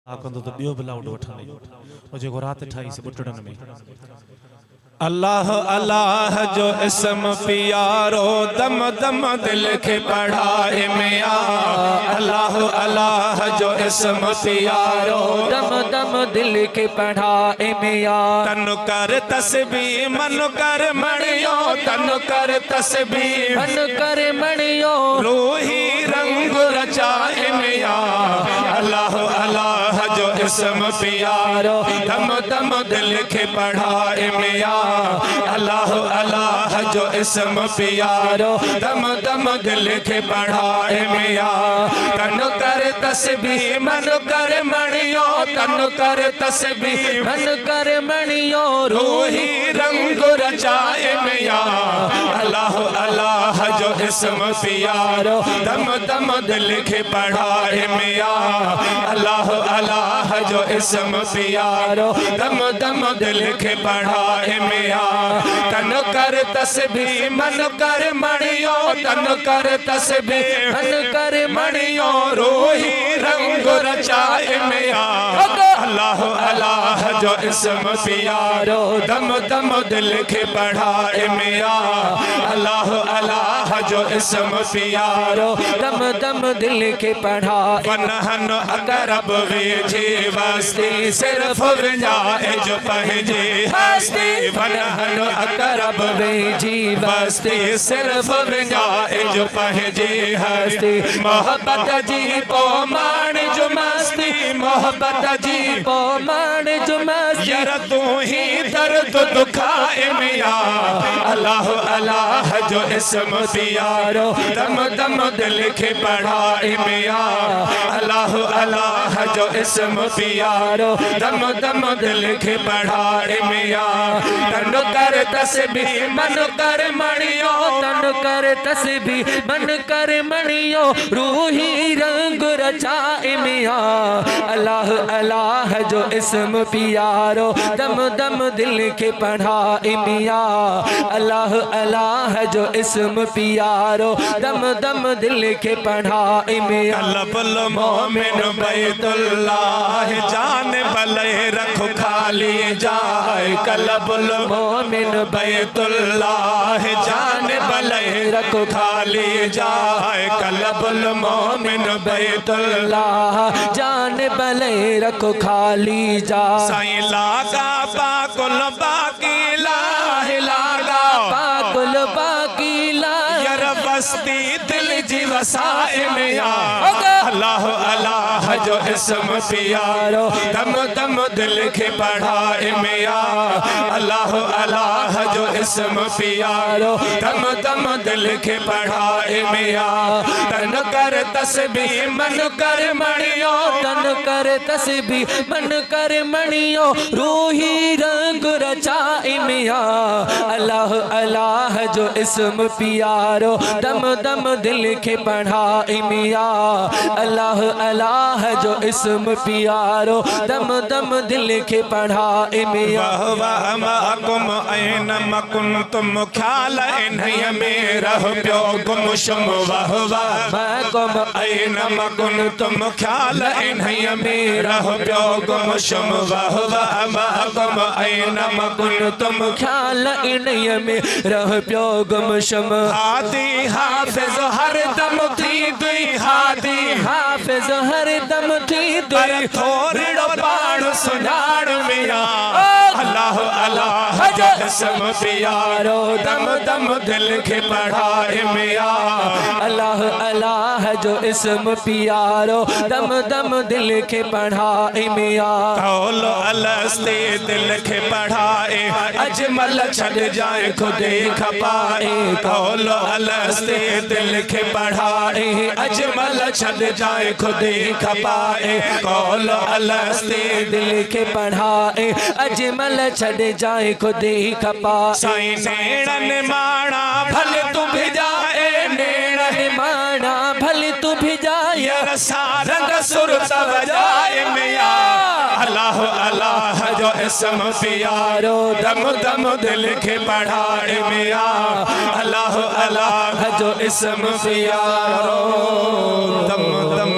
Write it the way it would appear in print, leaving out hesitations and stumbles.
आकंदो तो बियो बिला उड़ वठने ओ जेको रात ठाई से बुटड़न में अल्लाह अल्लाह जो इसम प्यारो दम दम दिल के पढ़ाए मिया अल्लाह अल्लाह जो इसम प्यारो दम दम दिल के पढ़ाए मिया तन कर तस्बीह मन कर मणियो तन कर तस्बीह मन कर मणियो रूही रंग रचाए मिया अल्लाह अल्लाह जो इसम प्यारो दम दम दिल के पढ़ाए मिया अल्लाह अल्लाह जो इसम प्यारो दम दम दिल के पढ़ाए मिया तन कर तस्बीह मन कर मणियो तन कर तस्बीह मन कर मणियो रूही रंग रचाए मिया अल्लाह अल्लाह जो इसम प्यारो दम दम दिल के पढ़ाए मिया अल्लाह अल्लाह जो इसम प्यारो दम दम दिल के पढ़ाए मिया तन कर तस्बीह मन कर मणियो तन कर तस्बीह मन कर मणियो रूही रंग रचाए मिया अल्लाह अल्लाह जो इसम प्यारो दम दम दिल के पढ़ाए मिया अल्लाह अल्लाह जो इसम प्यारो दम दम दिल के पढ़ाए पनहन अकरब वेजे वस्ती सिर्फ विजाए जो पहजे हस्ती पनहन अकरब वेजी वस्ती सिर्फ विजाए जो पहजे हस्ती मोहब्बत जी को मान जो मस्ती मोहब्बत जी को मान जो मस्ती यार तू ही दर्द दुखाए मिया अल्लाह अल्लाह जो इसम प्यारो दम दम दिल के पढ़ाए मिया अल्लाह अल्लाह जो इसम प्यारो दम दम दिल के पढ़ाए मिया तन कर तस्बीह मन कर मणियो तन कर तस्बीह मन कर मणियो रूही रंग रचाए मिया अल्लाह अल्लाह जो इसम प्यारो दम दम दिल के पढ़ाए मिया अल्लाह अल्लाह जो इसम प्यारो दम दम दिल के पढ़ाए मिया कल्बुल मोमिन बैतुल्लाह जान भले रख खाली जाए कल्बुल मोमिन बैतुल्लाह जान भले रख खाली जाए कल्बुल मोमिन बैतुल्लाह जान भले रखो खाली जा साईं लागा पाकुल बाकी लागा पाकुल बाकी ला यार बस्ती दिल जी वसाए मिया अल्लाह अल्लाह जो इसम प्यारो दम दम दिल के पढ़ाए मिया अल्लाह अल्लाह जो इसम प्यारो दम दम दिल के पढ़ाए मिया तन कर तस्बीह मन कर मणियो तन कर तस्बीह मन कर मणियो रूही रंग रचाए मिया अल्लाह अल्लाह जो इसम प्यारो दम दम दिल के पढ़ाए मिया अल्लाह अल्लाह जो इसम प्यारो दम दम दिल के पढ़ाए मिया वाह माकुम ऐन मकुंतुम ख्याल इन्हीं में रह प्यो गुमशुम वाह वाह माकुम ऐन मकुंतुम ख्याल इन्हीं में रह प्यो गुमशुम वाह वाह माकुम ऐन मकुंतुम ख्याल इन्हीं में रह प्यो गुमशुम हादी हाफिज हर दम थी दुई हादी हाफिज हर दम थी दुई थोड़ो पाण सुनाड़ मिया अल्लाह अल्लाह जो इसम प्यारो दम दम दिल के पढ़ाए मिया अल्लाह अल्लाह जो इसम प्यारो दम दम दिल के पढ़ाए मिया कौलो अलस्ते दिल के पढ़ाए अजमल छड़ जाए खुदे खपाए कौलो अलस्ते दिल के पढ़ाए अजमल छड़ जाए खुदे खपाए कौलो अलस्ते दिल के पढ़ाए अजमल छड़ जाए खुदे खपा साईं नेड़न माणा भल तू भिजाए नेड़न माना भले तू भी जाए यार सारंग सुर सब जाए मिया अल्लाह अल्लाह जो इसम प्यारो दम दम दिल के पढ़ाए मिया अल्लाह अल्लाह जो इसम प्यारो दम दम